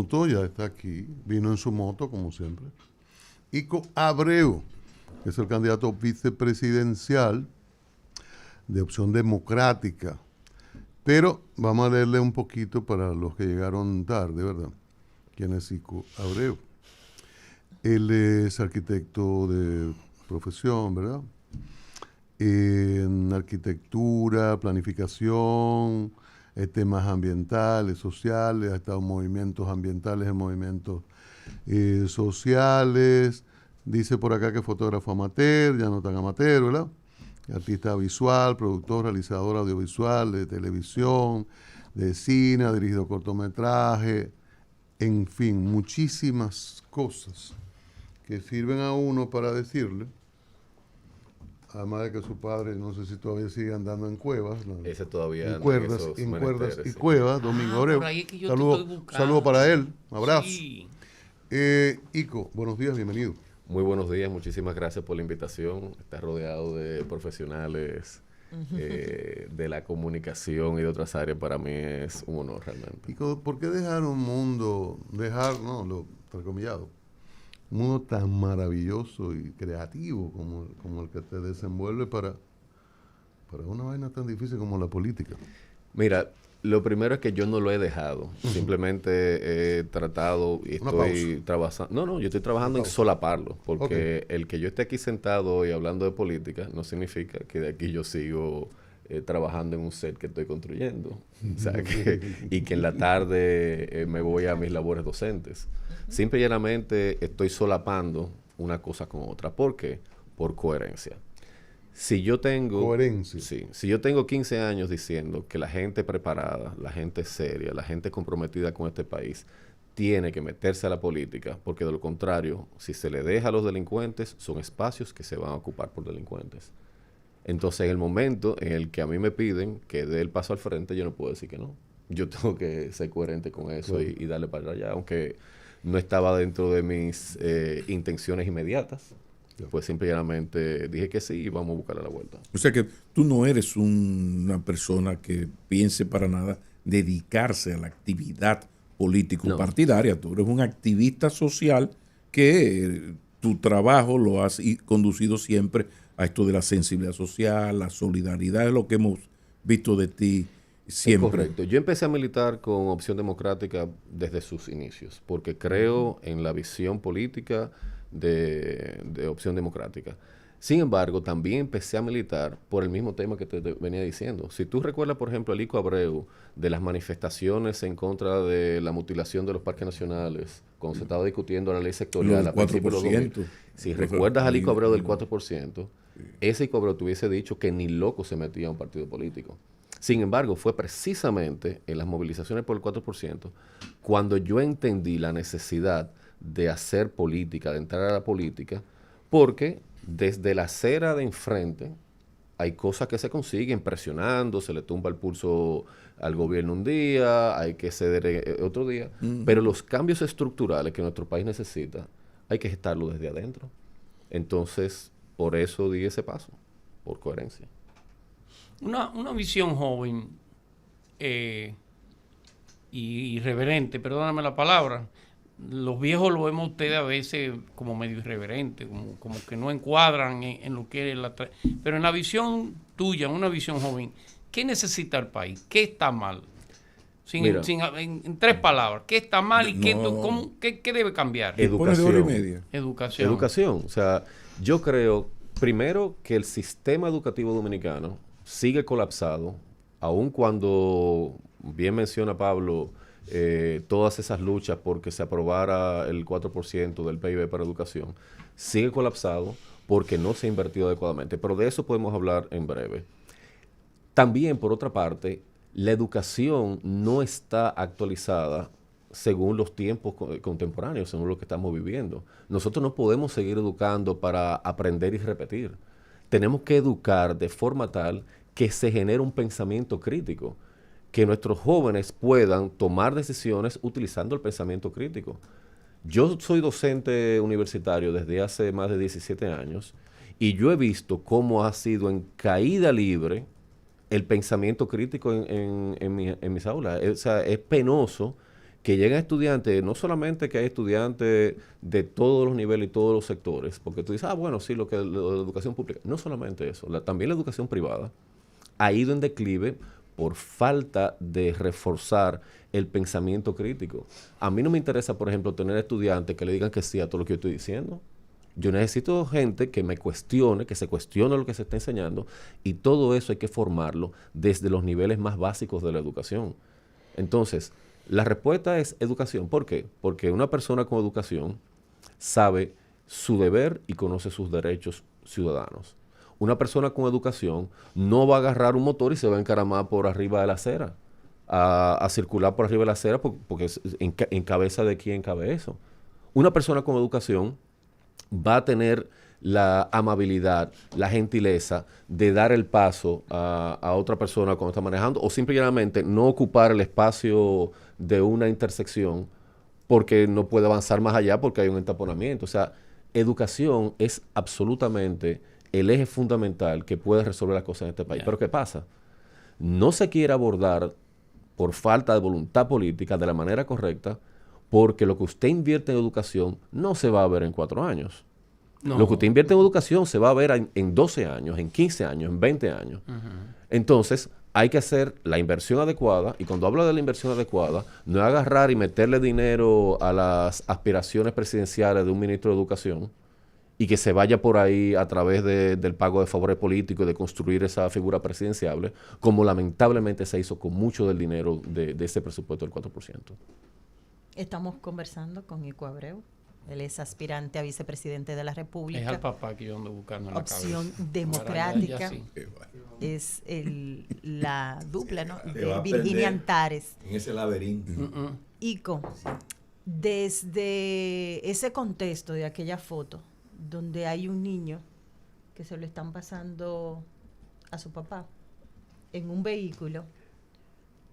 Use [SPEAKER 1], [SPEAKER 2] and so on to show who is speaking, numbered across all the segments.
[SPEAKER 1] minutos, ya está aquí, vino en su moto como siempre. Ico Abreu, que es el candidato vicepresidencial de Opción Democrática. Pero vamos a leerle un poquito para los que llegaron tarde, ¿verdad? ¿Quién es Ico Abreu? Él es arquitecto de profesión, ¿verdad? En arquitectura, planificación, temas ambientales, sociales, ha estado en movimientos ambientales, en movimientos sociales. Dice por acá que fotógrafo amateur, ya no tan amateur, ¿verdad? Artista visual, productor, realizador audiovisual, de televisión, de cine, ha dirigido cortometraje, en fin, muchísimas cosas que sirven a uno para decirle, además de que su padre, no sé si todavía sigue andando en cuevas, ¿no?
[SPEAKER 2] Ese todavía
[SPEAKER 1] en cuerdas y
[SPEAKER 2] sí.
[SPEAKER 1] cuevas, Domingo Abreu.
[SPEAKER 3] Por ahí es que yo
[SPEAKER 1] Saludo,
[SPEAKER 3] te estoy buscando.
[SPEAKER 1] saludo para él, un abrazo.
[SPEAKER 3] Sí.
[SPEAKER 1] Ico, buenos días, bienvenido.
[SPEAKER 2] Muy buenos días, muchísimas gracias por la invitación. Estar rodeado de profesionales de la comunicación y de otras áreas para mí es un honor realmente.
[SPEAKER 1] Ico, ¿por qué dejar un mundo, lo entrecomillado, un mundo tan maravilloso y creativo como el que te desenvuelve para una vaina tan difícil como la política?
[SPEAKER 2] Mira, lo primero es que yo no lo he dejado. Simplemente he tratado y estoy trabajando. No, yo estoy trabajando en solaparlo. Porque el que yo esté aquí sentado hoy hablando de política no significa que de aquí yo sigo trabajando en un set que estoy construyendo. O sea, y que en la tarde me voy a mis labores docentes. Simple y llanamente estoy solapando una cosa con otra. ¿Por qué? Por coherencia. Si yo tengo...
[SPEAKER 1] Coherencia.
[SPEAKER 2] Sí. Si yo tengo 15 años diciendo que la gente preparada, la gente seria, la gente comprometida con este país tiene que meterse a la política, porque de lo contrario, si se le deja a los delincuentes, son espacios que se van a ocupar por delincuentes. Entonces, en el momento en el que a mí me piden que dé el paso al frente, yo no puedo decir que no. Yo tengo que ser coherente con eso y darle para allá, aunque no estaba dentro de mis intenciones inmediatas. Pues simplemente dije que sí y vamos a buscarle la vuelta.
[SPEAKER 4] O sea que tú no eres una persona que piense para nada dedicarse a la actividad político-partidaria. No. Tú eres un activista social que tu trabajo lo has conducido siempre a esto de la sensibilidad social, la solidaridad, es lo que hemos visto de ti siempre.
[SPEAKER 2] Es correcto. Yo empecé a militar con Opción Democrática desde sus inicios, porque creo en la visión política de Opción Democrática. Sin embargo, también empecé a militar por el mismo tema que te venía diciendo. Si tú recuerdas, por ejemplo, el Ico Abreu, de las manifestaciones en contra de la mutilación de los parques nacionales, cuando se estaba discutiendo la ley sectorial a principios de los 2000. Si recuerdas al Ico Abreu del 4%, ese Ico Abreu te hubiese dicho que ni loco se metía a un partido político. Sin embargo, fue precisamente en las movilizaciones por el 4% cuando yo entendí la necesidad de hacer política, de entrar a la política, porque desde la acera de enfrente hay cosas que se consiguen presionando, se le tumba el pulso al gobierno un día, hay que ceder otro día, pero los cambios estructurales que nuestro país necesita, hay que gestarlo desde adentro. Entonces, por eso di ese paso, por coherencia.
[SPEAKER 3] Una visión joven y irreverente, perdóname la palabra. Los viejos lo vemos ustedes a veces como medio irreverente, como que no encuadran en lo que es pero en la visión tuya, una visión joven, ¿qué necesita el país? ¿Qué está mal? En 3 palabras, ¿qué está mal y qué debe cambiar?
[SPEAKER 2] Educación. O sea, yo creo, primero, que el sistema educativo dominicano sigue colapsado, aun cuando, bien menciona Pablo, todas esas luchas porque se aprobara el 4% del PIB para educación, sigue colapsado porque no se ha invertido adecuadamente. Pero de eso podemos hablar en breve. También, por otra parte, la educación no está actualizada según los tiempos contemporáneos, según lo que estamos viviendo. Nosotros no podemos seguir educando para aprender y repetir. Tenemos que educar de forma tal que se genere un pensamiento crítico, que nuestros jóvenes puedan tomar decisiones utilizando el pensamiento crítico. Yo soy docente universitario desde hace más de 17 años y yo he visto cómo ha sido en caída libre el pensamiento crítico en mis aulas. O sea, es penoso que lleguen estudiantes, no solamente que hay estudiantes de todos los niveles y todos los sectores, porque tú dices, bueno, sí, lo de la educación pública, no solamente eso, también la educación privada ha ido en declive por falta de reforzar el pensamiento crítico. A mí no me interesa, por ejemplo, tener estudiantes que le digan que sí a todo lo que yo estoy diciendo. Yo necesito gente que me cuestione, que se cuestione lo que se está enseñando, y todo eso hay que formarlo desde los niveles más básicos de la educación. Entonces, la respuesta es educación. ¿Por qué? Porque una persona con educación sabe su deber y conoce sus derechos ciudadanos. Una persona con educación no va a agarrar un motor y se va a encaramar por arriba de la acera, a circular por arriba de la acera porque en cabeza de quién cabe eso. Una persona con educación va a tener la amabilidad, la gentileza de dar el paso a otra persona cuando está manejando, o simplemente no ocupar el espacio de una intersección porque no puede avanzar más allá porque hay un entaponamiento. O sea, educación es absolutamente el eje fundamental que puede resolver las cosas en este país. Pero ¿qué pasa? No se quiere abordar por falta de voluntad política de la manera correcta, porque lo que usted invierte en educación no se va a ver en 4 años. No. Lo que usted invierte en educación se va a ver en 12 años, en 15 años, en 20 años. Entonces, hay que hacer la inversión adecuada, y cuando hablo de la inversión adecuada, no es agarrar y meterle dinero a las aspiraciones presidenciales de un ministro de Educación y que se vaya por ahí a través del pago de favores políticos y de construir esa figura presidenciable, como lamentablemente se hizo con mucho del dinero de ese presupuesto del 4%.
[SPEAKER 5] Estamos conversando con Ico Abreu. Él es aspirante a vicepresidente de la República.
[SPEAKER 3] Es al papá que yo ando buscando en la cabeza.
[SPEAKER 5] Opción democrática. Es la dupla, ¿no? De Virginia Antares.
[SPEAKER 6] En ese laberinto.
[SPEAKER 5] Ico, desde ese contexto de aquella foto, donde hay un niño que se lo están pasando a su papá en un vehículo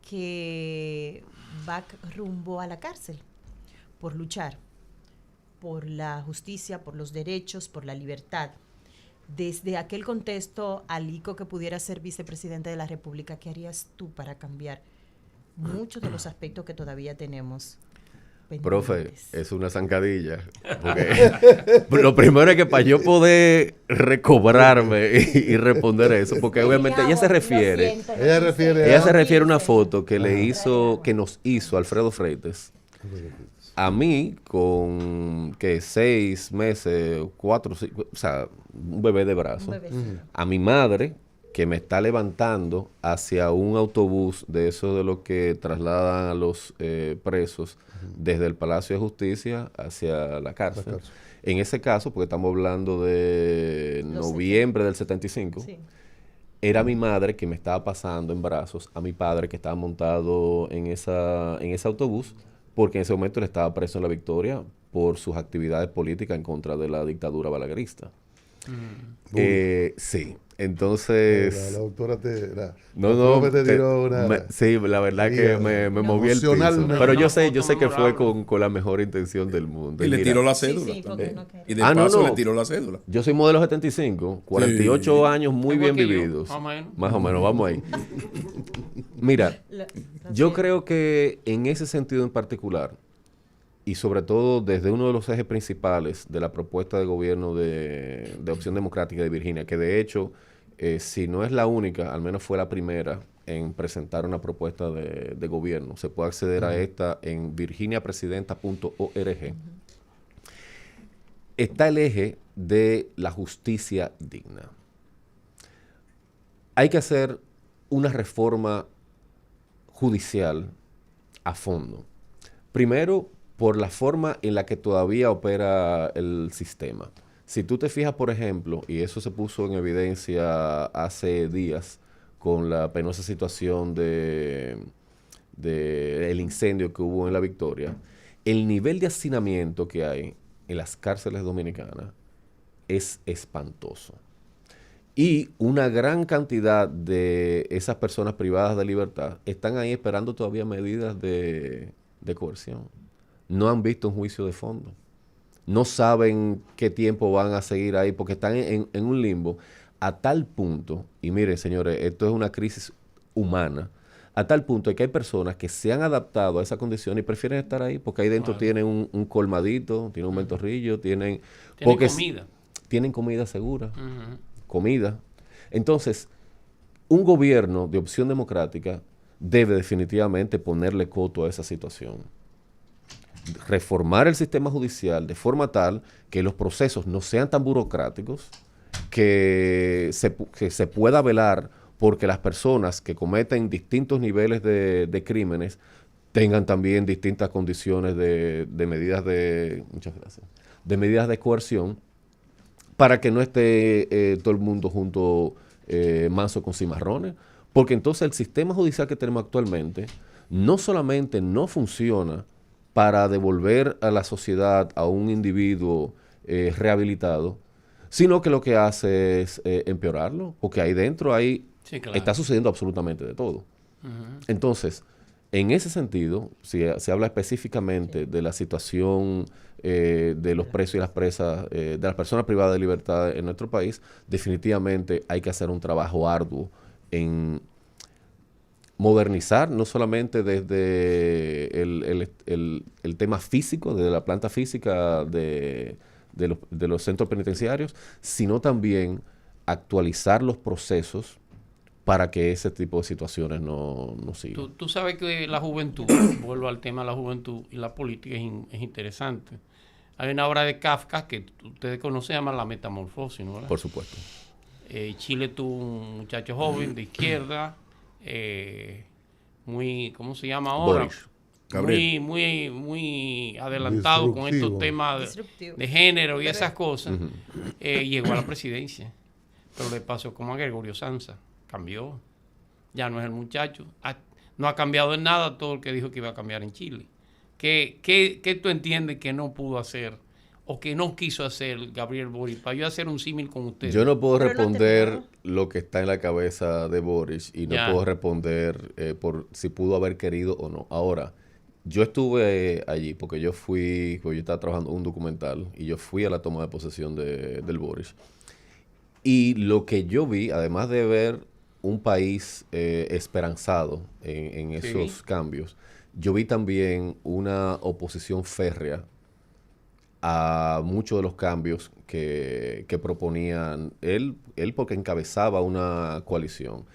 [SPEAKER 5] que va rumbo a la cárcel por luchar por la justicia, por los derechos, por la libertad. Desde aquel contexto, al Ico que pudiera ser vicepresidente de la República, ¿qué harías tú para cambiar muchos de los aspectos que todavía tenemos pendientes?
[SPEAKER 2] Profe, es una zancadilla. Lo primero es que para yo poder recobrarme y responder eso, porque obviamente ella se refiere a una foto que nos hizo Alfredo Freites. A mí, con 6 meses, 4, 5, o sea, un bebé de brazo. A mi madre, que me está levantando hacia un autobús de eso de lo que trasladan a los presos desde el Palacio de Justicia hacia la cárcel. En ese caso, porque estamos hablando de noviembre del 75, sí. Era mi madre que me estaba pasando en brazos a mi padre que estaba montado en ese autobús, porque en ese momento él estaba preso en La Victoria por sus actividades políticas en contra de la dictadura balaguerista. Sí, entonces...
[SPEAKER 1] La doctora te
[SPEAKER 2] tiró una... sí, la verdad que me moví el piso. Pero yo sé que fue con la mejor intención del mundo.
[SPEAKER 4] Y le tiró la cédula también. Y de paso le tiró la cédula.
[SPEAKER 2] Yo soy modelo 75, 48 años muy bien vividos. Más o menos, vamos ahí. Mira, yo creo que en ese sentido en particular, y sobre todo desde uno de los ejes principales de la propuesta de gobierno de Opción Democrática de Virginia, que de hecho, si no es la única, al menos fue la primera en presentar una propuesta de gobierno. Se puede acceder a esta en virginiapresidenta.org. Está el eje de la justicia digna. Hay que hacer una reforma judicial a fondo. Primero, por la forma en la que todavía opera el sistema. Si tú te fijas, por ejemplo, y eso se puso en evidencia hace días con la penosa situación del incendio que hubo en La Victoria, el nivel de hacinamiento que hay en las cárceles dominicanas es espantoso. Y una gran cantidad de esas personas privadas de libertad están ahí esperando todavía medidas de coerción. No han visto un juicio de fondo. No saben qué tiempo van a seguir ahí porque están en un limbo a tal punto, y miren señores, esto es una crisis humana, a tal punto de que hay personas que se han adaptado a esa condición y prefieren estar ahí porque ahí dentro tienen un colmadito, tienen un ventorrillo, tienen
[SPEAKER 3] comida.
[SPEAKER 2] Tienen comida segura, comida. Entonces, un gobierno de Opción Democrática debe definitivamente ponerle coto a esa situación. Reformar el sistema judicial de forma tal que los procesos no sean tan burocráticos, que se pueda velar porque las personas que cometen distintos niveles de crímenes tengan también distintas condiciones de medidas muchas gracias, de medidas de coerción, para que no esté todo el mundo junto manso con cimarrones, porque entonces el sistema judicial que tenemos actualmente no solamente no funciona para devolver a la sociedad a un individuo rehabilitado, sino que lo que hace es empeorarlo, porque ahí dentro está sucediendo absolutamente de todo. Entonces, en ese sentido, si se habla específicamente de la situación de los presos y las presas, de las personas privadas de libertad en nuestro país, definitivamente hay que hacer un trabajo arduo en modernizar, no solamente desde el tema físico, desde la planta física de los centros penitenciarios, sino también actualizar los procesos para que ese tipo de situaciones no sigan.
[SPEAKER 3] Tú sabes que la juventud, vuelvo al tema de la juventud y la política, es interesante. Hay una obra de Kafka que ustedes conocen, se llama La Metamorfosis, ¿no?
[SPEAKER 2] Por supuesto.
[SPEAKER 3] Chile tuvo un muchacho joven de izquierda, muy, ¿cómo se llama ahora? Muy adelantado con estos temas de género y esas cosas. Llegó a la presidencia, pero le pasó como a Gregorio Sanza. Cambió, ya no es el muchacho, no ha cambiado en nada todo lo que dijo que iba a cambiar en Chile. ¿Qué tú entiendes que no pudo hacer o que no quiso hacer Gabriel Boric? Para yo hacer un símil con usted.
[SPEAKER 2] Yo no puedo responder lo que está en la cabeza de Boric y no puedo responder por si pudo haber querido o no. Ahora, yo estuve allí porque yo estaba trabajando en un documental y yo fui a la toma de posesión del Boric. Y lo que yo vi, además de ver un país esperanzado en esos cambios, yo vi también una oposición férrea a muchos de los cambios que proponían él porque encabezaba una coalición.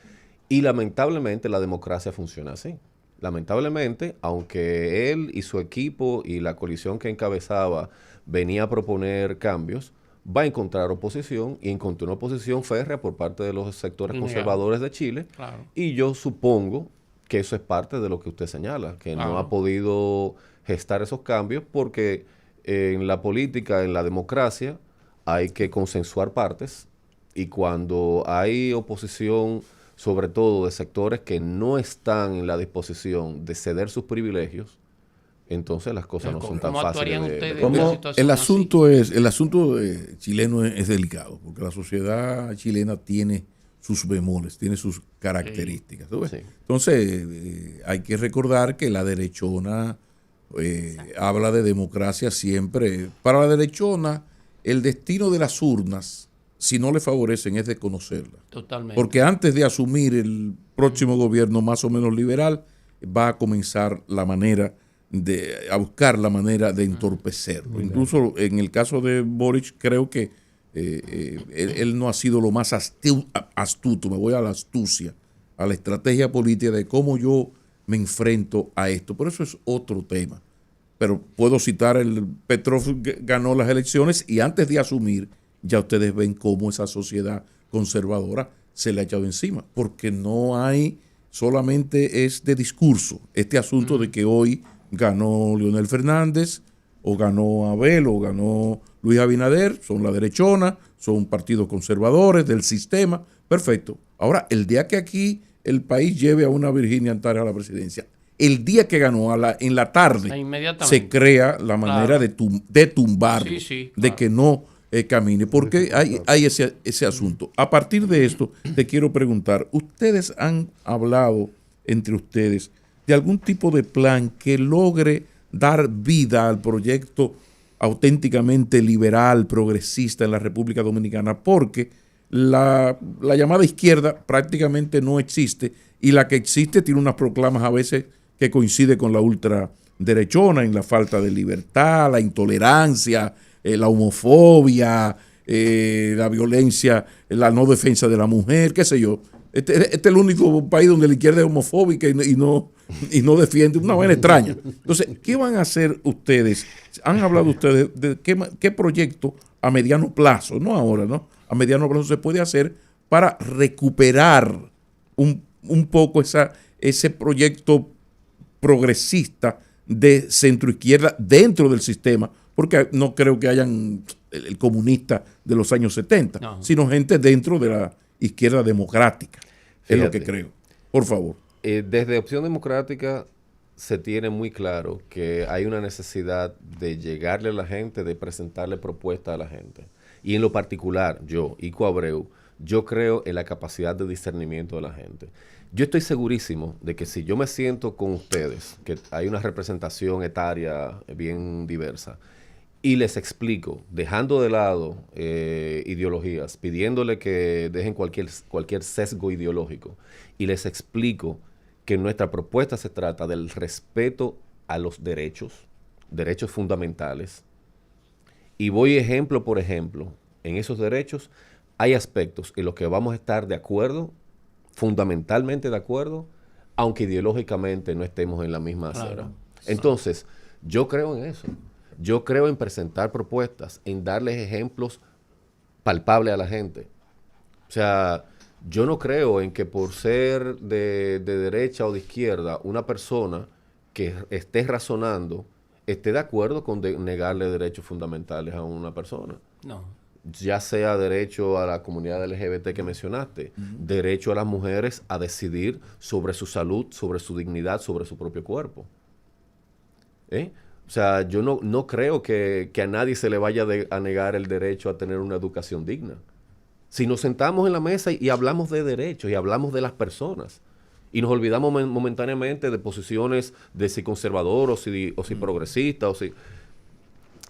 [SPEAKER 2] Y lamentablemente la democracia funciona así. Lamentablemente, aunque él y su equipo y la coalición que encabezaba venía a proponer cambios, va a encontrar oposición y encontró una oposición férrea por parte de los sectores conservadores de Chile.
[SPEAKER 3] Claro.
[SPEAKER 2] Y yo supongo que eso es parte de lo que usted señala, que no ha podido gestar esos cambios porque en la política, en la democracia, hay que consensuar partes y cuando hay oposición, sobre todo de sectores que no están en la disposición de ceder sus privilegios, entonces las cosas no son tan fáciles
[SPEAKER 4] El asunto chileno es delicado, porque la sociedad chilena tiene sus bemoles, tiene sus características. Sí. Entonces, hay que recordar que la derechona habla de democracia siempre. Para la derechona, el destino de las urnas, si no le favorecen, es desconocerla.
[SPEAKER 3] Totalmente.
[SPEAKER 4] Porque antes de asumir el próximo gobierno más o menos liberal, va a comenzar a buscar la manera de entorpecerlo. Incluso en el caso de Boric, creo que él no ha sido lo más astuto, me voy a la astucia, a la estrategia política de cómo yo me enfrento a esto. Pero eso es otro tema. Pero puedo citar, Petrov ganó las elecciones y antes de asumir, ya ustedes ven cómo esa sociedad conservadora se le ha echado encima, porque no hay, solamente es de discurso, este asunto de que hoy ganó Leonel Fernández, o ganó Abel, o ganó Luis Abinader, son la derechona, son partidos conservadores del sistema, perfecto. Ahora, el día que aquí el país lleve a una Virginia Antares a la presidencia, el día que ganó en la tarde, se crea la manera de tumbarlo, de que no camine, porque hay ese asunto. A partir de esto, te quiero preguntar, ¿ustedes han hablado entre ustedes de algún tipo de plan que logre dar vida al proyecto auténticamente liberal, progresista en la República Dominicana? Porque la llamada izquierda prácticamente no existe, y la que existe tiene unas proclamas a veces que coincide con la ultraderechona en la falta de libertad, la intolerancia, la homofobia, la violencia, la no defensa de la mujer, qué sé yo. Este es el único país donde la izquierda es homofóbica y no defiende, una vaina extraña. Entonces, ¿qué van a hacer ustedes? Han hablado ustedes de qué proyecto a mediano plazo, no ahora, ¿no? A mediano plazo se puede hacer para recuperar un poco ese proyecto progresista de centroizquierda dentro del sistema, porque no creo que hayan el comunista de los años 70, no, sino gente dentro de la izquierda democrática. Fíjate, es lo que creo. Por favor.
[SPEAKER 2] Desde Opción Democrática se tiene muy claro que hay una necesidad de llegarle a la gente, de presentarle propuestas a la gente. Y en lo particular, yo, Ico Abreu, yo creo en la capacidad de discernimiento de la gente. Yo estoy segurísimo de que si yo me siento con ustedes, que hay una representación etaria bien diversa, y les explico, dejando de lado ideologías, pidiéndole que dejen cualquier sesgo ideológico, y les explico que nuestra propuesta se trata del respeto a los derechos fundamentales, y voy ejemplo por ejemplo. En esos derechos hay aspectos en los que vamos a estar de acuerdo, fundamentalmente de acuerdo, aunque ideológicamente no estemos en la misma acera. Claro. Entonces, yo creo en eso. Yo creo en presentar propuestas, en darles ejemplos palpables a la gente. O sea, yo no creo en que por ser de derecha o de izquierda, una persona que esté razonando esté de acuerdo con negarle derechos fundamentales a una persona.
[SPEAKER 3] No.
[SPEAKER 2] Ya sea derecho a la comunidad LGBT que mencionaste, derecho a las mujeres a decidir sobre su salud, sobre su dignidad, sobre su propio cuerpo. O sea, yo no creo que a nadie se le vaya a negar el derecho a tener una educación digna. Si nos sentamos en la mesa y hablamos de derechos y hablamos de las personas y nos olvidamos momentáneamente de posiciones de si conservador o si progresista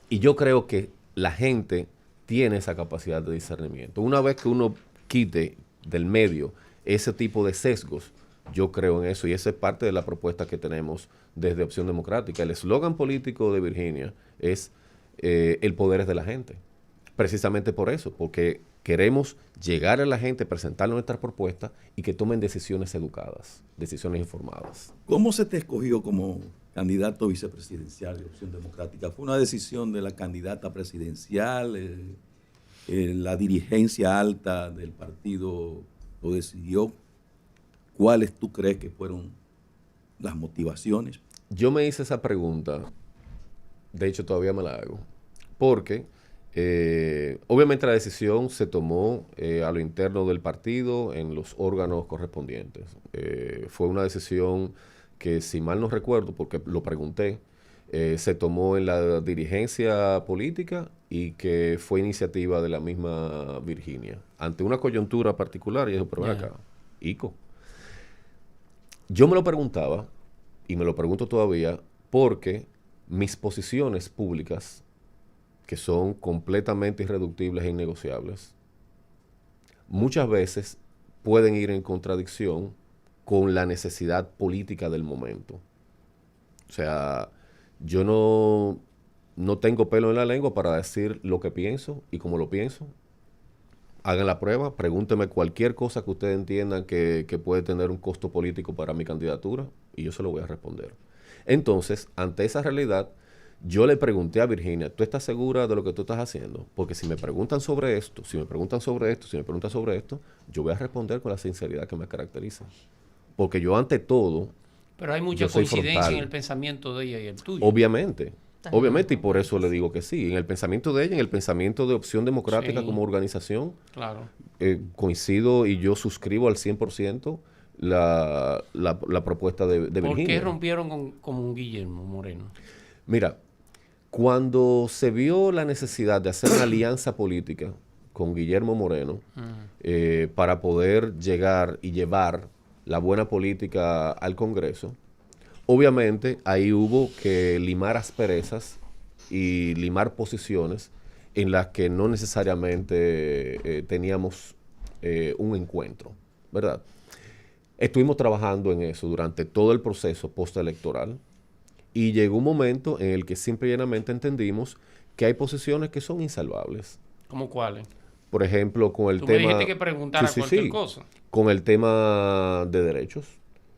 [SPEAKER 2] y yo creo que la gente tiene esa capacidad de discernimiento. Una vez que uno quite del medio ese tipo de sesgos, yo creo en eso, y esa es parte de la propuesta que tenemos desde Opción Democrática. El eslogan político de Virginia es el poder es de la gente. Precisamente por eso, porque queremos llegar a la gente, presentarle nuestras propuestas y que tomen decisiones educadas, decisiones informadas.
[SPEAKER 6] ¿Cómo se te escogió como candidato vicepresidencial de Opción Democrática? ¿Fue una decisión de la candidata presidencial? ¿La dirigencia alta del partido lo decidió? ¿Cuáles tú crees que fueron las motivaciones?
[SPEAKER 2] Yo me hice esa pregunta, de hecho todavía me la hago, porque obviamente la decisión se tomó a lo interno del partido en los órganos correspondientes. Fue una decisión que, si mal no recuerdo, porque lo pregunté, se tomó en la dirigencia política y que fue iniciativa de la misma Virginia, ante una coyuntura particular. Y dijo, pero ven acá, Ico. Yo me lo preguntaba, y me lo pregunto todavía, porque mis posiciones públicas, que son completamente irreductibles e innegociables, muchas veces pueden ir en contradicción con la necesidad política del momento. O sea, yo no tengo pelo en la lengua para decir lo que pienso y cómo lo pienso. Hagan la prueba, pregúntenme cualquier cosa que ustedes entiendan que puede tener un costo político para mi candidatura y yo se lo voy a responder. Entonces, ante esa realidad, yo le pregunté a Virginia, ¿tú estás segura de lo que tú estás haciendo? Porque si me preguntan sobre esto, si me preguntan sobre esto, yo voy a responder con la sinceridad que me caracteriza. Porque yo ante todo...
[SPEAKER 3] Pero hay mucha coincidencia en el pensamiento de ella y el tuyo.
[SPEAKER 2] Obviamente, y por eso le digo que sí. En el pensamiento de ella, en el pensamiento de Opción Democrática como organización,
[SPEAKER 3] claro.
[SPEAKER 2] Coincido y yo suscribo al 100% la propuesta de Virginia.
[SPEAKER 3] ¿Por qué rompieron con Guillermo Moreno?
[SPEAKER 2] Mira, cuando se vio la necesidad de hacer una alianza política con Guillermo Moreno para poder llegar y llevar la buena política al Congreso, obviamente ahí hubo que limar asperezas y limar posiciones en las que no necesariamente teníamos un encuentro, ¿verdad? Estuvimos trabajando en eso durante todo el proceso postelectoral y llegó un momento en el que simple y llanamente entendimos que hay posiciones que son insalvables.
[SPEAKER 3] ¿Cómo cuáles?
[SPEAKER 2] Por ejemplo, con el
[SPEAKER 3] Tú
[SPEAKER 2] tema...
[SPEAKER 3] me dijiste que preguntara cualquier cosa.
[SPEAKER 2] Con el tema de derechos.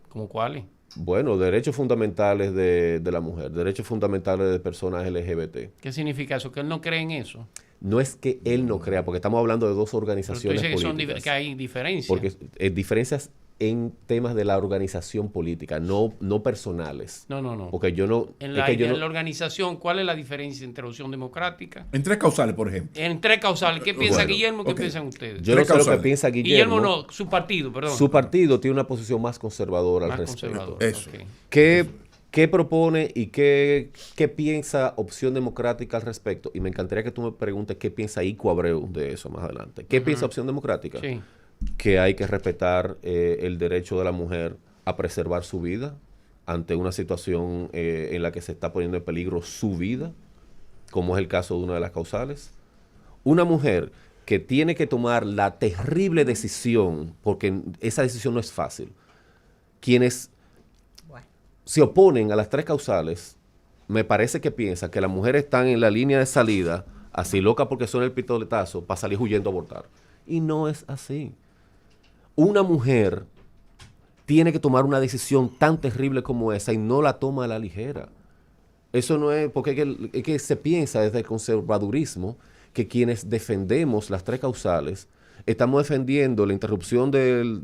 [SPEAKER 3] ¿Cómo cuáles?
[SPEAKER 2] Bueno, derechos fundamentales de la mujer, derechos fundamentales de personas LGBT.
[SPEAKER 3] ¿Qué significa eso? ¿Que él no cree en eso?
[SPEAKER 2] No es que él no crea, porque estamos hablando de dos
[SPEAKER 3] Pero tú
[SPEAKER 2] organizaciones
[SPEAKER 3] dices
[SPEAKER 2] políticas.
[SPEAKER 3] que hay diferencias.
[SPEAKER 2] Porque diferencias en temas de la organización política, no personales.
[SPEAKER 3] No.
[SPEAKER 2] Porque yo no...
[SPEAKER 3] En
[SPEAKER 2] es
[SPEAKER 3] la,
[SPEAKER 2] que yo
[SPEAKER 3] en
[SPEAKER 2] no-
[SPEAKER 3] la organización, ¿cuál es la diferencia entre Opción Democrática?
[SPEAKER 4] En tres causales, por ejemplo.
[SPEAKER 3] En tres causales. ¿Qué piensa
[SPEAKER 2] Bueno,
[SPEAKER 3] Guillermo? ¿Qué
[SPEAKER 4] ok.
[SPEAKER 3] piensan ustedes?
[SPEAKER 2] yo no sé lo que
[SPEAKER 4] causales.
[SPEAKER 2] piensa Guillermo.
[SPEAKER 3] Guillermo no, su partido, perdón.
[SPEAKER 2] Su partido tiene una posición más conservadora
[SPEAKER 3] Más
[SPEAKER 2] al respecto.
[SPEAKER 3] conservador.
[SPEAKER 4] Eso.
[SPEAKER 3] ok.
[SPEAKER 2] ¿Qué propone y qué piensa Opción Democrática al respecto? Y me encantaría que tú me preguntes qué piensa Ico Abreu de eso más adelante. ¿Qué piensa Opción Democrática?
[SPEAKER 3] Sí.
[SPEAKER 2] Que hay que respetar el derecho de la mujer a preservar su vida ante una situación en la que se está poniendo en peligro su vida, como es el caso de una de las causales. Una mujer que tiene que tomar la terrible decisión, porque esa decisión no es fácil. Quienes
[SPEAKER 5] Bueno,
[SPEAKER 2] se oponen a las tres causales, me parece que piensan que las mujeres están en la línea de salida, así loca porque suena el pistoletazo, para salir huyendo a abortar. Y no es así. Una mujer tiene que tomar una decisión tan terrible como esa y no la toma a la ligera. Eso no es porque es que se piensa desde el conservadurismo que quienes defendemos las tres causales estamos defendiendo la interrupción del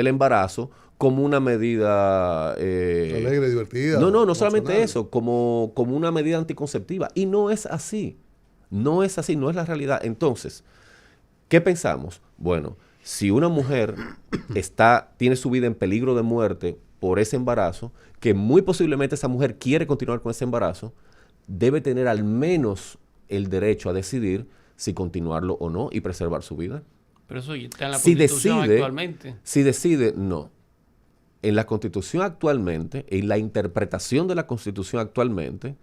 [SPEAKER 2] embarazo como una medida...
[SPEAKER 1] Alegre, divertida.
[SPEAKER 2] No solamente
[SPEAKER 1] emocional.
[SPEAKER 2] eso, como una medida anticonceptiva. Y no es así. No es así, no es la realidad. Entonces, ¿qué pensamos? Bueno, si una mujer tiene su vida en peligro de muerte por ese embarazo, que muy posiblemente esa mujer quiere continuar con ese embarazo, debe tener al menos el derecho a decidir si continuarlo o no y preservar su vida.
[SPEAKER 3] Pero eso ya está en la
[SPEAKER 2] Si
[SPEAKER 3] Constitución
[SPEAKER 2] decide,
[SPEAKER 3] actualmente.
[SPEAKER 2] Si decide, no. En la Constitución actualmente, en la interpretación de la Constitución actualmente,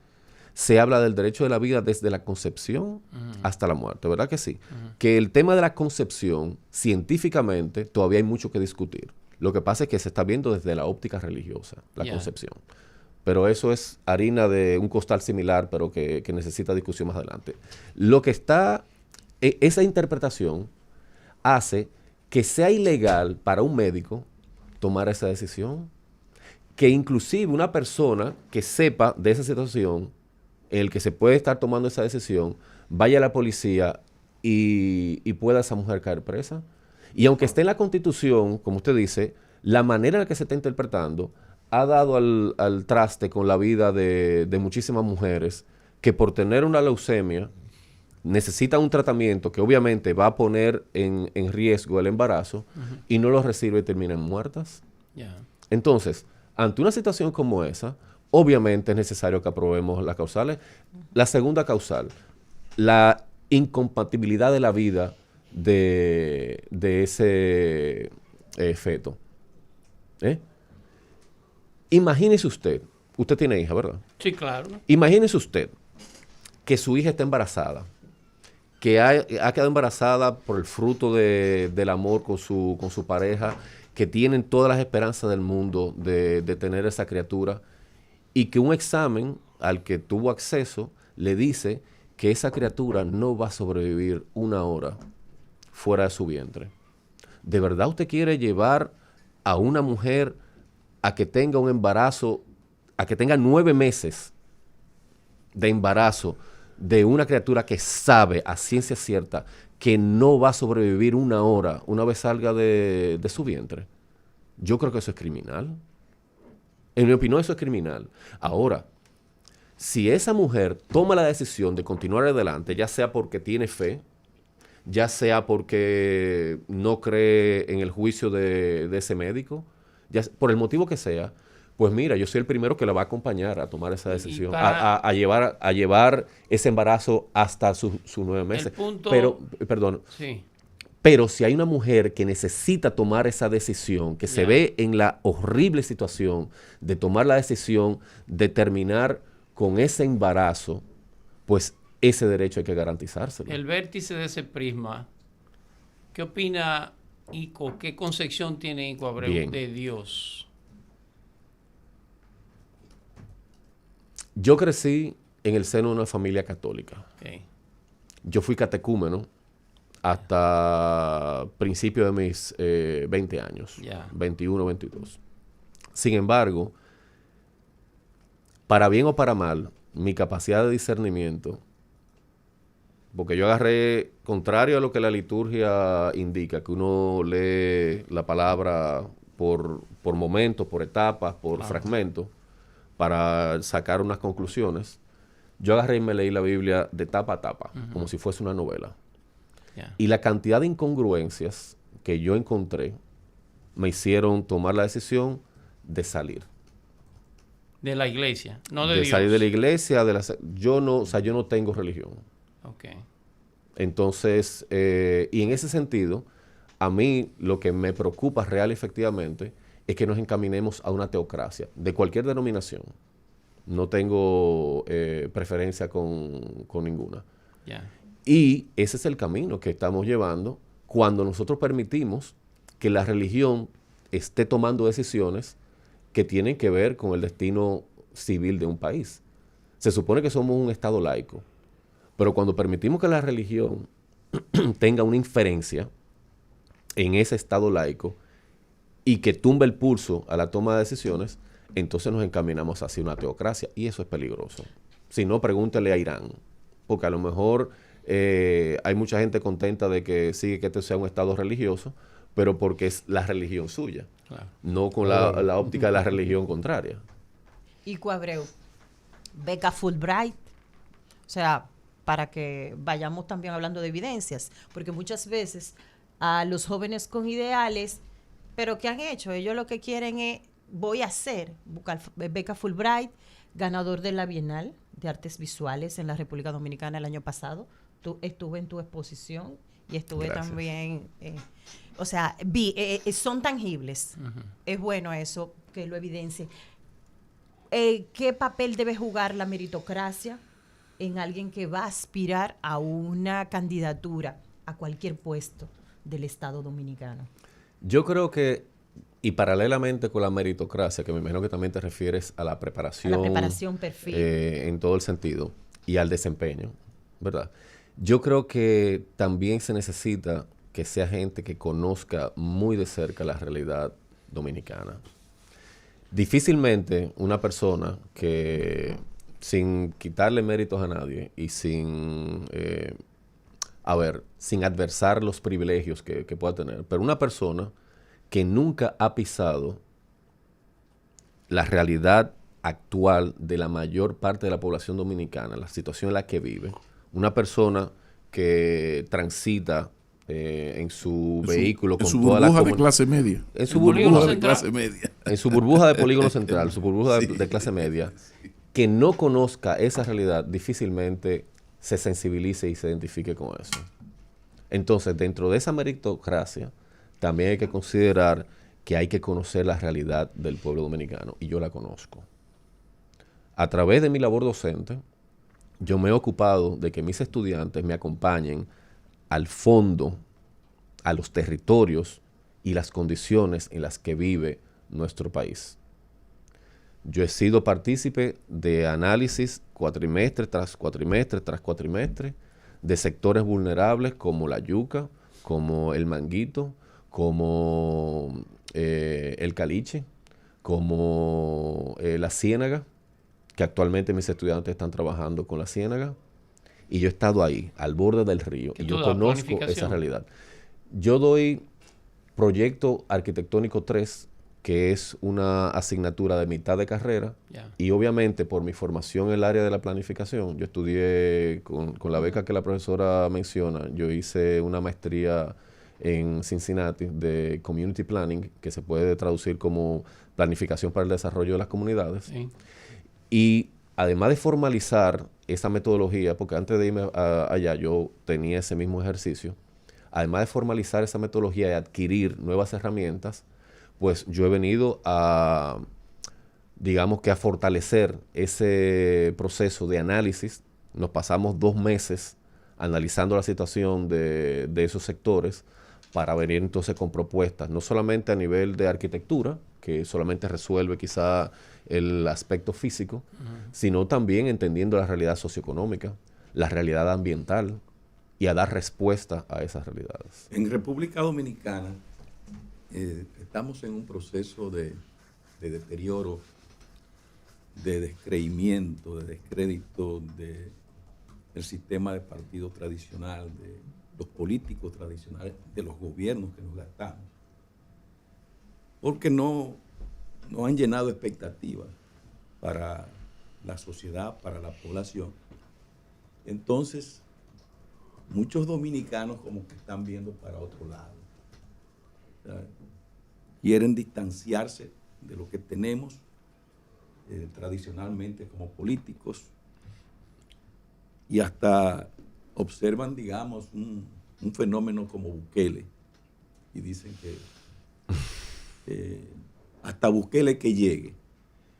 [SPEAKER 2] se habla del derecho de la vida desde la concepción hasta la muerte, ¿verdad que sí? Que el tema de la concepción, científicamente, todavía hay mucho que discutir. Lo que pasa es que se está viendo desde la óptica religiosa, la
[SPEAKER 3] Ya.
[SPEAKER 2] concepción. Pero eso es harina de un costal similar, pero que necesita discusión más adelante. Lo que está, esa interpretación hace que sea ilegal para un médico tomar esa decisión. Que inclusive una persona que sepa de esa situación, el que se puede estar tomando esa decisión, vaya a la policía y pueda esa mujer caer presa. Y aunque esté en la Constitución, como usted dice, la manera en la que se está interpretando ha dado al traste con la vida de muchísimas mujeres que por tener una leucemia necesitan un tratamiento que obviamente va a poner en riesgo el embarazo y no lo recibe y terminan muertas.
[SPEAKER 3] Ya.
[SPEAKER 2] Entonces, ante una situación como esa, obviamente es necesario que aprobemos las causales. La segunda causal, la incompatibilidad de la vida de ese feto. Imagínese usted tiene hija, ¿verdad?
[SPEAKER 3] Sí, claro.
[SPEAKER 2] Imagínese usted que su hija está embarazada, que ha quedado embarazada por el fruto del amor con su pareja, que tienen todas las esperanzas del mundo de tener esa criatura, y que un examen al que tuvo acceso le dice que esa criatura no va a sobrevivir una hora fuera de su vientre. ¿De verdad usted quiere llevar a una mujer a que tenga un embarazo, a que tenga 9 meses de embarazo de una criatura que sabe a ciencia cierta que no va a sobrevivir una hora una vez salga de su vientre? Yo creo que eso es criminal. En mi opinión, eso es criminal. Ahora, si esa mujer toma la decisión de continuar adelante, ya sea porque tiene fe, ya sea porque no cree en el juicio de ese médico, por el motivo que sea, pues mira, yo soy el primero que la va a acompañar a tomar esa decisión, a llevar ese embarazo hasta sus 9 meses.
[SPEAKER 3] Sí.
[SPEAKER 2] Pero si hay una mujer que necesita tomar esa decisión, que se ve en la horrible situación de tomar la decisión de terminar con ese embarazo, pues ese derecho hay que garantizárselo.
[SPEAKER 3] El vértice de ese prisma ¿Qué opina Ico? ¿Qué concepción tiene Ico Abreu
[SPEAKER 2] Bien.
[SPEAKER 3] de Dios?
[SPEAKER 2] Yo crecí en el seno de una familia católica.
[SPEAKER 3] Okay.
[SPEAKER 2] Yo fui catecúmeno hasta principios de mis 20 años,
[SPEAKER 3] Ya.
[SPEAKER 2] 21, 22. Sin embargo, para bien o para mal, mi capacidad de discernimiento, porque yo agarré, contrario a lo que la liturgia indica, que uno lee la palabra por momentos, por etapas, por fragmentos, para sacar unas conclusiones, yo agarré y me leí la Biblia de tapa a tapa, como si fuese una novela.
[SPEAKER 3] Ya.
[SPEAKER 2] Y la cantidad de incongruencias que yo encontré me hicieron tomar la decisión de salir.
[SPEAKER 3] De la iglesia, no de
[SPEAKER 2] De
[SPEAKER 3] Dios.
[SPEAKER 2] salir de la iglesia, yo no tengo religión.
[SPEAKER 3] Ok.
[SPEAKER 2] Entonces, y en ese sentido, a mí lo que me preocupa real y efectivamente es que nos encaminemos a una teocracia de cualquier denominación. No tengo preferencia con ninguna.
[SPEAKER 3] Ya.
[SPEAKER 2] Y ese es el camino que estamos llevando cuando nosotros permitimos que la religión esté tomando decisiones que tienen que ver con el destino civil de un país. Se supone que somos un Estado laico, pero cuando permitimos que la religión tenga una inferencia en ese Estado laico y que tumbe el pulso a la toma de decisiones, entonces nos encaminamos hacia una teocracia y eso es peligroso. Si no, pregúntele a Irán, porque a lo mejor hay mucha gente contenta de que sigue que este sea un Estado religioso, pero porque es la religión suya,
[SPEAKER 3] Claro.
[SPEAKER 2] no con la óptica de la religión contraria.
[SPEAKER 5] Ico Abreu, beca Fulbright, o sea, para que vayamos también hablando de evidencias, porque muchas veces a los jóvenes con ideales, pero ¿qué han hecho? Ellos lo que quieren es, voy a hacer, buscar beca Fulbright, ganador de la Bienal de Artes Visuales en la República Dominicana el año pasado. Estuve en tu exposición y estuve
[SPEAKER 2] Gracias.
[SPEAKER 5] también, o sea, son tangibles. Es bueno eso, que lo evidencie. ¿Qué papel debe jugar la meritocracia en alguien que va a aspirar a una candidatura a cualquier puesto del Estado Dominicano?
[SPEAKER 2] Yo creo que, y paralelamente con la meritocracia, que me imagino que también te refieres a la preparación.
[SPEAKER 5] A la preparación, perfil.
[SPEAKER 2] En todo el sentido, y al desempeño, ¿verdad? Yo creo que también se necesita que sea gente que conozca muy de cerca la realidad dominicana. Difícilmente una persona que, sin quitarle méritos a nadie y sin adversar los privilegios que pueda tener, pero una persona que nunca ha pisado la realidad actual de la mayor parte de la población dominicana, la situación en la que vive, una persona que transita en su vehículo con
[SPEAKER 4] su
[SPEAKER 2] toda la
[SPEAKER 4] burbuja de clase media.
[SPEAKER 2] en su
[SPEAKER 3] polígono
[SPEAKER 2] burbuja
[SPEAKER 3] central.
[SPEAKER 4] clase media.
[SPEAKER 2] en su burbuja de polígono central, su burbuja de clase media, que no conozca esa realidad, difícilmente se sensibilice y se identifique con eso. Entonces, dentro de esa meritocracia, también hay que considerar que hay que conocer la realidad del pueblo dominicano, y yo la conozco. A través de mi labor docente, yo me he ocupado de que mis estudiantes me acompañen al fondo, a los territorios y las condiciones en las que vive nuestro país. Yo he sido partícipe de análisis cuatrimestre tras cuatrimestre tras cuatrimestre de sectores vulnerables como la yuca, como el manguito, como el caliche, como la ciénaga, que actualmente mis estudiantes están trabajando con la ciénaga, y yo he estado ahí, al borde del río, y yo conozco esa realidad. Yo doy proyecto arquitectónico 3, que es una asignatura de mitad de carrera, y obviamente por mi formación en el área de la planificación, yo estudié con la beca que la profesora menciona, yo hice una maestría en Cincinnati de Community Planning, que se puede traducir como planificación para el desarrollo de las comunidades.
[SPEAKER 3] Sí.
[SPEAKER 2] Y además de formalizar esa metodología, porque antes de irme allá yo tenía ese mismo ejercicio, además de formalizar esa metodología y adquirir nuevas herramientas, pues yo he venido a, digamos que a fortalecer ese proceso de análisis. Nos pasamos 2 meses analizando la situación de esos sectores para venir entonces con propuestas, no solamente a nivel de arquitectura, que solamente resuelve quizá el aspecto físico, sino también entendiendo la realidad socioeconómica, la realidad ambiental, y a dar respuesta a esas realidades.
[SPEAKER 6] En República Dominicana estamos en un proceso de deterioro, de descreimiento, de descrédito del sistema de partido tradicional, de los políticos tradicionales, de los gobiernos que nos gastamos, porque no han llenado expectativas para la sociedad, para la población. Entonces, muchos dominicanos como que están viendo para otro lado. ¿Sabes? Quieren distanciarse de lo que tenemos tradicionalmente como políticos y hasta observan, digamos, un fenómeno como Bukele y dicen que hasta Bukele que llegue.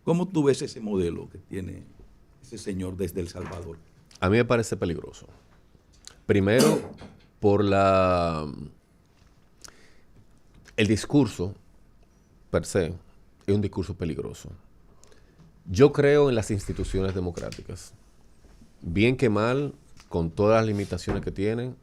[SPEAKER 6] ¿Cómo tú ves ese modelo que tiene ese señor desde El Salvador?
[SPEAKER 2] A mí me parece peligroso. Primero, por el discurso per se es un discurso peligroso. Yo creo en las instituciones democráticas. Bien que mal, con todas las limitaciones que tienen,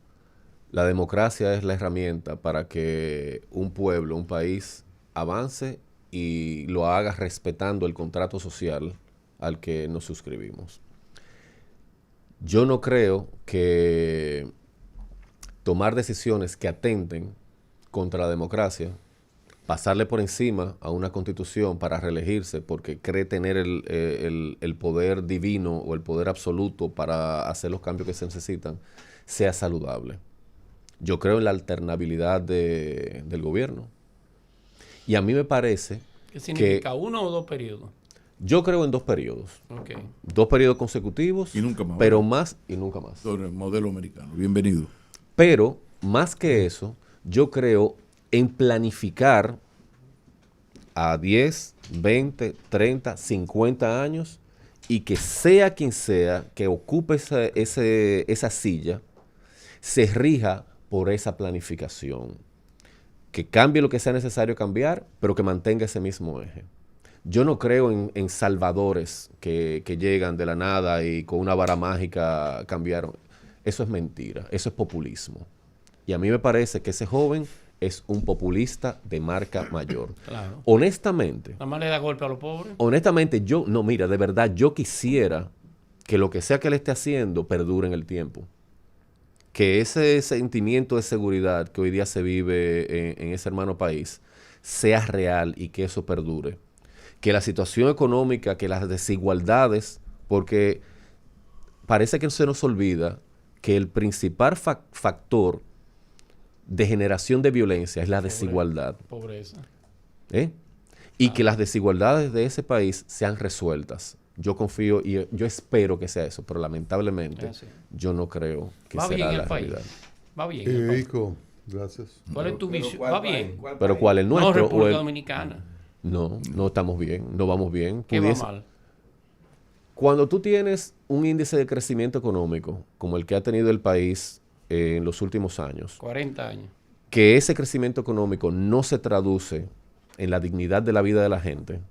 [SPEAKER 2] la democracia es la herramienta para que un pueblo, un país avance y lo haga respetando el contrato social al que nos suscribimos. Yo no creo que tomar decisiones que atenten contra la democracia, pasarle por encima a una constitución para reelegirse porque cree tener el poder divino o el poder absoluto para hacer los cambios que se necesitan, sea saludable. Yo creo en la alternabilidad del gobierno. Y a mí me parece
[SPEAKER 3] ¿Qué significa? ¿Uno o dos periodos?
[SPEAKER 2] Yo creo en 2 periodos.
[SPEAKER 3] Okay.
[SPEAKER 2] 2 periodos consecutivos.
[SPEAKER 4] Y nunca más.
[SPEAKER 2] Pero más y nunca más.
[SPEAKER 4] El modelo americano. Bienvenido.
[SPEAKER 2] Pero, más que eso, yo creo en planificar a 10, 20, 30, 50 años y que sea quien sea que ocupe esa silla, se rija por esa planificación. Que cambie lo que sea necesario cambiar, pero que mantenga ese mismo eje. Yo no creo en salvadores que llegan de la nada y con una vara mágica cambiaron. Eso es mentira, eso es populismo. Y a mí me parece que ese joven es un populista de marca mayor.
[SPEAKER 3] Claro.
[SPEAKER 2] Honestamente.
[SPEAKER 3] Nada más le da golpe a los pobres.
[SPEAKER 2] Honestamente, mira, de verdad, yo quisiera que lo que sea que él esté haciendo perdure en el tiempo. Que ese sentimiento de seguridad que hoy día se vive en ese hermano país sea real y que eso perdure. Que la situación económica, que las desigualdades, porque parece que se nos olvida que el principal factor de generación de violencia es la desigualdad.
[SPEAKER 3] Pobreza.
[SPEAKER 2] Y que las desigualdades de ese país sean resueltas. Yo confío y yo espero que sea eso, pero lamentablemente yo no creo que será la realidad.
[SPEAKER 3] Va bien el país.
[SPEAKER 1] Ico, gracias.
[SPEAKER 3] ¿Cuál es tu visión? ¿Va bien?
[SPEAKER 2] ¿Pero cuál es nuestro?
[SPEAKER 3] No, República Dominicana.
[SPEAKER 2] No estamos bien, no vamos bien.
[SPEAKER 3] ¿Qué va mal?
[SPEAKER 2] Cuando tú tienes un índice de crecimiento económico como el que ha tenido el país en los últimos años,
[SPEAKER 3] 40 años,
[SPEAKER 2] que ese crecimiento económico no se traduce en la dignidad de la vida de la gente,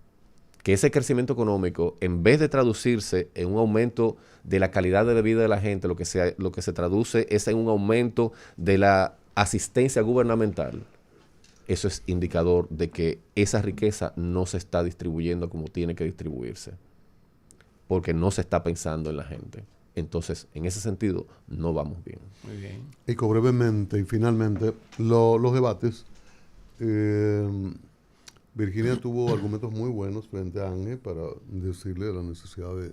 [SPEAKER 2] que ese crecimiento económico, en vez de traducirse en un aumento de la calidad de la vida de la gente, lo que se traduce es en un aumento de la asistencia gubernamental, eso es indicador de que esa riqueza no se está distribuyendo como tiene que distribuirse, porque no se está pensando en la gente. Entonces, en ese sentido, no vamos bien.
[SPEAKER 3] muy bien.
[SPEAKER 1] Ico, brevemente y finalmente, los debates. Virginia tuvo argumentos muy buenos frente a Ángel para decirle la necesidad de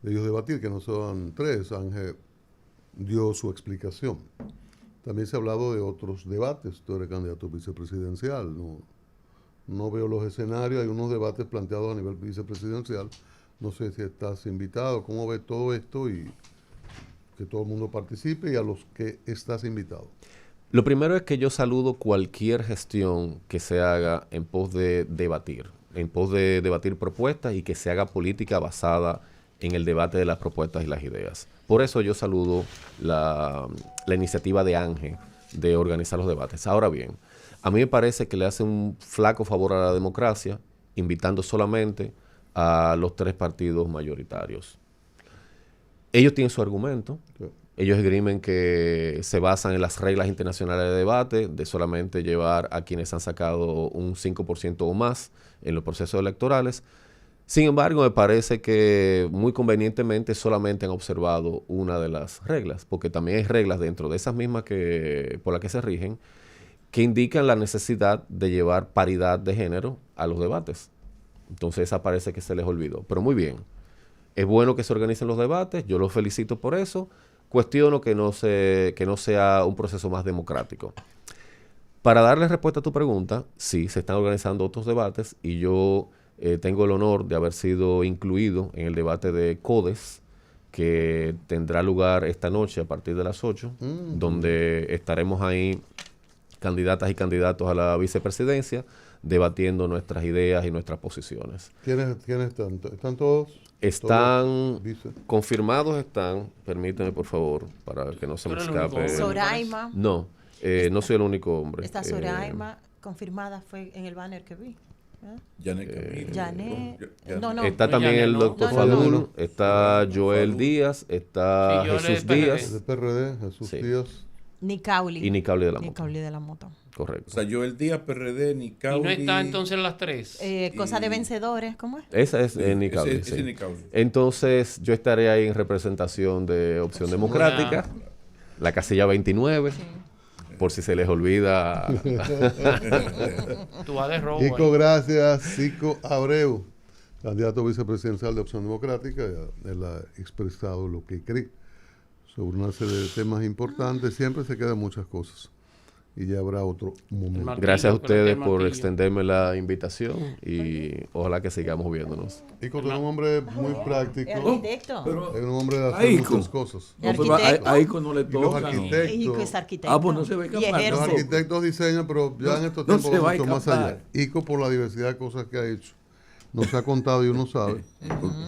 [SPEAKER 1] ellos debatir, que no son 3. Ángel dio su explicación. También se ha hablado de otros debates. Tú eres candidato vicepresidencial. No veo los escenarios. Hay unos debates planteados a nivel vicepresidencial. No sé si estás invitado. ¿Cómo ves todo esto? Y que todo el mundo participe y a los que estás invitado.
[SPEAKER 2] Lo primero es que yo saludo cualquier gestión que se haga en pos de debatir propuestas y que se haga política basada en el debate de las propuestas y las ideas. Por eso yo saludo la iniciativa de Ángel de organizar los debates. Ahora bien, a mí me parece que le hace un flaco favor a la democracia invitando solamente a los 3 partidos mayoritarios. Ellos tienen su argumento. Ellos esgrimen que se basan en las reglas internacionales de debate, de solamente llevar a quienes han sacado un 5% o más en los procesos electorales. Sin embargo, me parece que muy convenientemente solamente han observado una de las reglas, porque también hay reglas dentro de esas mismas por las que se rigen, que indican la necesidad de llevar paridad de género a los debates. Entonces esa parece que se les olvidó. Pero muy bien, es bueno que se organicen los debates, yo los felicito por eso. Cuestiono que no sea un proceso más democrático. Para darle respuesta a tu pregunta, sí, se están organizando otros debates y yo tengo el honor de haber sido incluido en el debate de CODES, que tendrá lugar esta noche a partir de las 8, donde estaremos ahí candidatas y candidatos a la vicepresidencia, debatiendo nuestras ideas y nuestras posiciones.
[SPEAKER 1] ¿Quiénes están? ¿Están todos?
[SPEAKER 2] Están confirmados, permíteme por favor, para que no se me escape.
[SPEAKER 5] Soraima.
[SPEAKER 2] No, no soy el único hombre.
[SPEAKER 5] Está Soraima, confirmada, fue en el banner que vi.
[SPEAKER 4] Janet.
[SPEAKER 5] No.
[SPEAKER 2] Está también el doctor Fadul, está Joel Díaz, está Jesús Díaz.
[SPEAKER 1] De PRD, Jesús Díaz.
[SPEAKER 5] Nicauli.
[SPEAKER 2] Y Nicauli de la Mota.
[SPEAKER 5] Nicauli de la Mota.
[SPEAKER 2] Correcto.
[SPEAKER 4] O sea, Joel Díaz, PRD, Nicauli.
[SPEAKER 3] ¿Y no está entonces las 3?
[SPEAKER 5] Cosa de vencedores, ¿cómo es?
[SPEAKER 2] Esa es Nicauli.
[SPEAKER 4] Ese Nicauli.
[SPEAKER 2] Entonces, yo estaré ahí en representación de Opción Democrática, la casilla 29. Sí. Por si se les olvida.
[SPEAKER 3] Tú vas de robo.
[SPEAKER 1] Kiko, gracias. Cico Abreu, candidato vicepresidencial de Opción Democrática. Él ha expresado lo que cree sobre una serie de temas importantes. Siempre se quedan muchas cosas. Y ya habrá otro momento.
[SPEAKER 2] Gracias a ustedes por extenderme la invitación y ojalá que sigamos viéndonos.
[SPEAKER 1] Ico es un hombre muy práctico.
[SPEAKER 5] ¿Es arquitecto?
[SPEAKER 1] Es un hombre de hacer muchas cosas.
[SPEAKER 6] A Ico no le
[SPEAKER 1] Y los
[SPEAKER 6] toca.
[SPEAKER 1] arquitectos.
[SPEAKER 5] Ico es arquitecto.
[SPEAKER 6] Pues no se ve
[SPEAKER 5] Y
[SPEAKER 6] capaz.
[SPEAKER 5] ejerce.
[SPEAKER 1] Los arquitectos diseñan, pero ya en estos
[SPEAKER 6] no
[SPEAKER 1] tiempos
[SPEAKER 6] se va a
[SPEAKER 1] mucho más
[SPEAKER 6] escapar.
[SPEAKER 1] allá. Ico, por la diversidad de cosas que ha hecho, nos ha contado y uno sabe.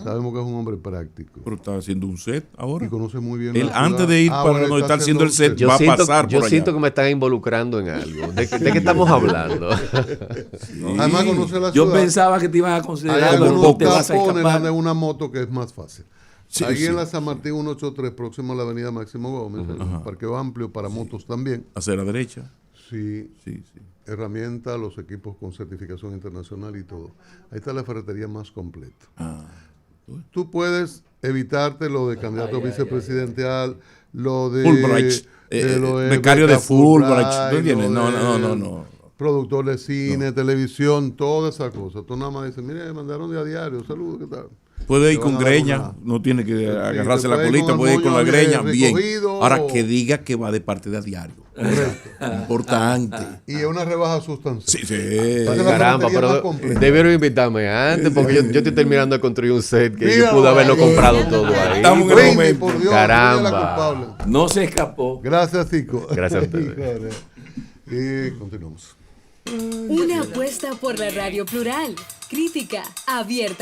[SPEAKER 1] Sabemos que es un hombre práctico.
[SPEAKER 4] Pero está haciendo un set ahora.
[SPEAKER 1] Y conoce muy bien
[SPEAKER 4] Él
[SPEAKER 1] la ciudad.
[SPEAKER 4] antes de ir para
[SPEAKER 1] Ahora
[SPEAKER 4] donde está haciendo el set,
[SPEAKER 1] un
[SPEAKER 4] va a pasar por
[SPEAKER 2] yo
[SPEAKER 4] allá.
[SPEAKER 2] siento que me están involucrando en algo. ¿De qué estamos hablando?
[SPEAKER 1] Además conoce la ciudad.
[SPEAKER 6] Yo pensaba que te ibas a
[SPEAKER 1] Hay
[SPEAKER 6] considerar
[SPEAKER 1] algunos
[SPEAKER 6] pero te vas a
[SPEAKER 1] tapones
[SPEAKER 6] escapar.
[SPEAKER 1] de una moto que es más fácil.
[SPEAKER 4] Sí,
[SPEAKER 1] Ahí
[SPEAKER 4] sí.
[SPEAKER 1] en la San Martín 183, próximo a la avenida Máximo Gómez, un parqueo amplio para motos también.
[SPEAKER 4] Hacia la derecha.
[SPEAKER 1] Sí,
[SPEAKER 4] Sí, sí.
[SPEAKER 1] herramientas, los equipos con certificación internacional y todo. Ahí está la ferretería más completa. Tú puedes evitarte lo de candidato vicepresidencial, lo de...
[SPEAKER 4] Fulbright.
[SPEAKER 1] lo de
[SPEAKER 4] Becario de
[SPEAKER 1] beca
[SPEAKER 4] Fulbright. ¿Tú
[SPEAKER 1] lo
[SPEAKER 4] entiendes? No,
[SPEAKER 1] de
[SPEAKER 4] no, no.
[SPEAKER 1] Productor de cine, televisión, todas esas cosas. Tú nada más dices, mire, me mandaron de a diario, saludos, ¿qué tal?
[SPEAKER 4] Puede ir
[SPEAKER 1] Te
[SPEAKER 4] con
[SPEAKER 1] van a dar
[SPEAKER 4] greña,
[SPEAKER 1] una-
[SPEAKER 4] no tiene que agarrarse
[SPEAKER 1] te
[SPEAKER 4] la
[SPEAKER 1] puede ir
[SPEAKER 4] colita,
[SPEAKER 1] con
[SPEAKER 4] puede ir con la
[SPEAKER 1] moño
[SPEAKER 4] greña, bien.
[SPEAKER 1] recogido.
[SPEAKER 4] Ahora que diga que va de parte de a diario. Importante.
[SPEAKER 1] Y es una rebaja sustancial.
[SPEAKER 4] Sí, sí.
[SPEAKER 1] Entonces, la
[SPEAKER 2] Caramba,
[SPEAKER 1] ferretería más
[SPEAKER 2] pero
[SPEAKER 1] completa.
[SPEAKER 2] debieron invitarme antes porque yo estoy terminando de construir un set que
[SPEAKER 1] Mira,
[SPEAKER 2] yo pude haberlo
[SPEAKER 1] ahí.
[SPEAKER 2] comprado todo ahí.
[SPEAKER 4] Estamos en el
[SPEAKER 1] Brindis,
[SPEAKER 4] momento.
[SPEAKER 1] por Dios,
[SPEAKER 2] Caramba.
[SPEAKER 1] ella es la culpable.
[SPEAKER 6] No se escapó.
[SPEAKER 1] Gracias, Cico.
[SPEAKER 2] Gracias a ustedes.
[SPEAKER 1] Y continuamos.
[SPEAKER 7] Una apuesta por la radio plural, crítica, abierta.